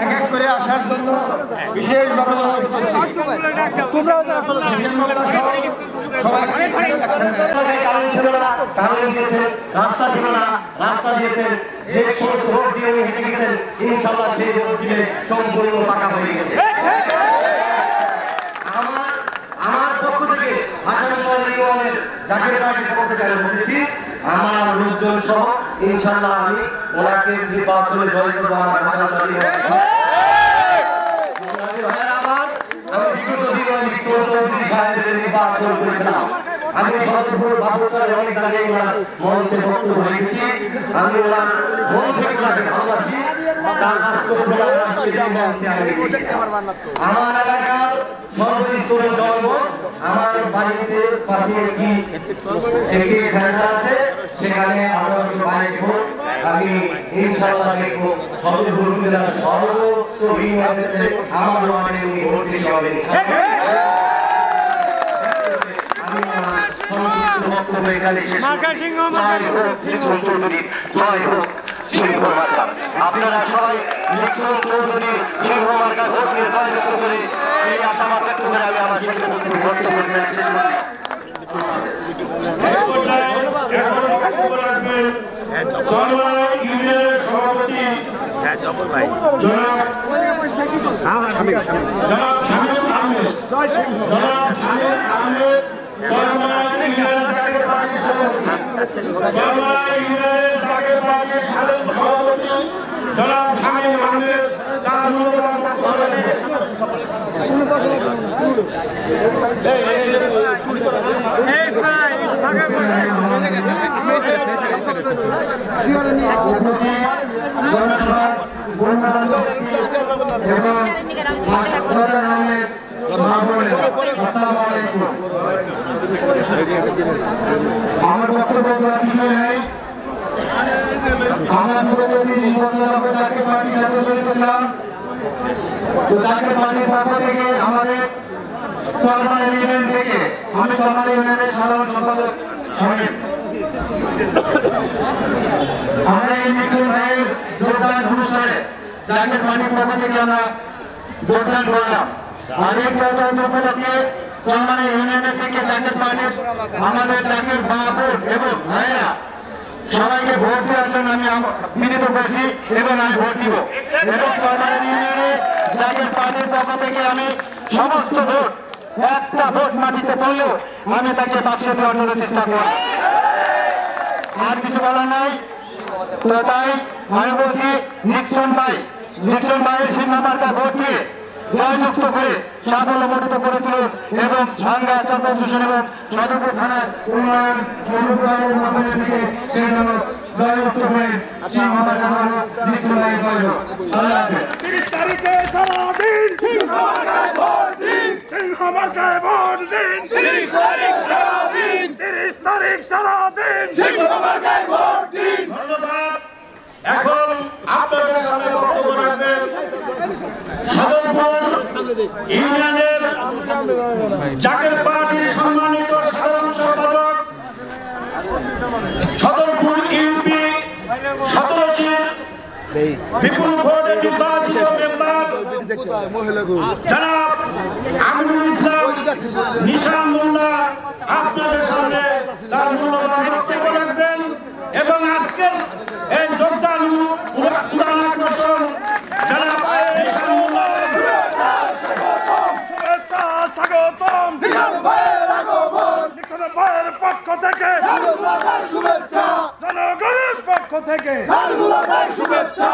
এক এক করে আসার জন্য বিশেষভাবে কারণ ছিল না, কারণ দিয়েছেন, রাস্তা ছিল না, রাস্তা দিয়েছেন, যে সমস্ত রোড দিয়ে উনি হেঁটে গেছেন ইনশাল্লাহ সেই রোড দিলে সম্পূর্ণ পাকা হয়ে গেছে। আমার পক্ষ থেকে জাকের পার্টির পক্ষ থেকে বলতেছি, আমার লোকজন সহ ইনশাল্লাহ আমি ওনাকে নির্বাচনে জয় করবো। আমার আমি বিগত দিনে চৌধুরী সাহেবের নির্বাচন করেছিলাম। আমি সদরপুর বাবুকার অনেক আগে ওনার মঞ্চে বক্তব্য রেখেছি। আমি ওনার মন থেকে ওনাকে ভালোবাসি। তার আমার এলাকার সর্বস্তরের জন্ম, আমার বাড়িতে পাশে একটি সেন্টার আছে, সেখানে আমরা সবাই আমি ইনশাআল্লাহ দেখবো সদরপুর জেলার সর্বোচ্চ আমার ওয়ার্ডে উনি ভোট দিতে হবে। আপনারা সবাই চৌধুরী সিংহ মার্কা ভোট নির্বাচন করে এই আশাবাদ ব্যক্ত করে আমি আমার সভাপতি আমার বক্তব্য কিছু নেই। আমরা জাতীয় পার্টির সাথে জড়িত ছিলাম। তো জাতীয় পার্টির পক্ষ থেকে আমাদের চরমাল ইউনিয়ন থেকে আমি চরমাল ইউনিয়নের সাধারণ সম্পাদক আমরা এই নিখিল ভাইয়ের যোগদান অনুষ্ঠানে জাতীয় পার্টির পক্ষ থেকে আমরা যোগদান করলাম। আর এই যোগদান উপলক্ষে চরমাল ইউনিয়নের থেকে জাতীয় পার্টির আমাদের জাতীয় মহাপুর এবং ভাইয়েরা সবাইকে ভোট দেওয়ার জন্য আমি মিলিত করছি এবং আমি ভোট দিব। এবং চরমাল ইউনিয়নে জাতীয় পার্টির পক্ষ থেকে আমি সমস্ত ভোট, একটা ভোট মাটিতে পড়লেও আমি তাকে বাক্সে দেওয়ার জন্য চেষ্টা করব। আর কিছু বলার নাই। তো তাই আমি বলছি নিক্সন ভাইয়ের সিংহ মার্কা ভোট দিয়ে জয়যুক্ত করে সাফল্য মণ্ডিত করে তুলুন এবং ভাঙ্গা চন্দ্র স্টেশন এবং সদরপুর থানার উন্নয়ন থেকে সেই জন্য জয়যুক্ত হয়ে সিংহ মার্কা নিক্সন ভাই জয় হোক। 30 তারিখে সারাদিন সিংহ মার্কায় ভোট দিন, সিংহ মার্কায় ভোট দিন, 30 তারিখ সারাদিন, 30 তারিখ সারাদিন সিংহ মার্কায় ভোট দিন। ধন্যবাদ। এখন আপনাদের সামনে বক্তব্য রাখবেন সদরপুর ইউনিয়নের জাকের পার্টির সম্মানিত সাধারণ সম্পাদক, সদরপুর ইউপি 17 বিপুল ভোটে নির্বাচিত মেম্বার জনাব আমিনুল ইসলাম নিশান মোল্লা আপনাদের সামনে তার মূল্যবান বক্তব্য রাখবেন এবং আজকের এই যোগদান উড়ান আকর্ষণ জনাব নিশান মোল্লা শুভেচ্ছা স্বাগতম নিশান ভাইয়ের পক্ষ থেকে শুভেচ্ছা, জনগণের পক্ষ থেকে শুভেচ্ছা।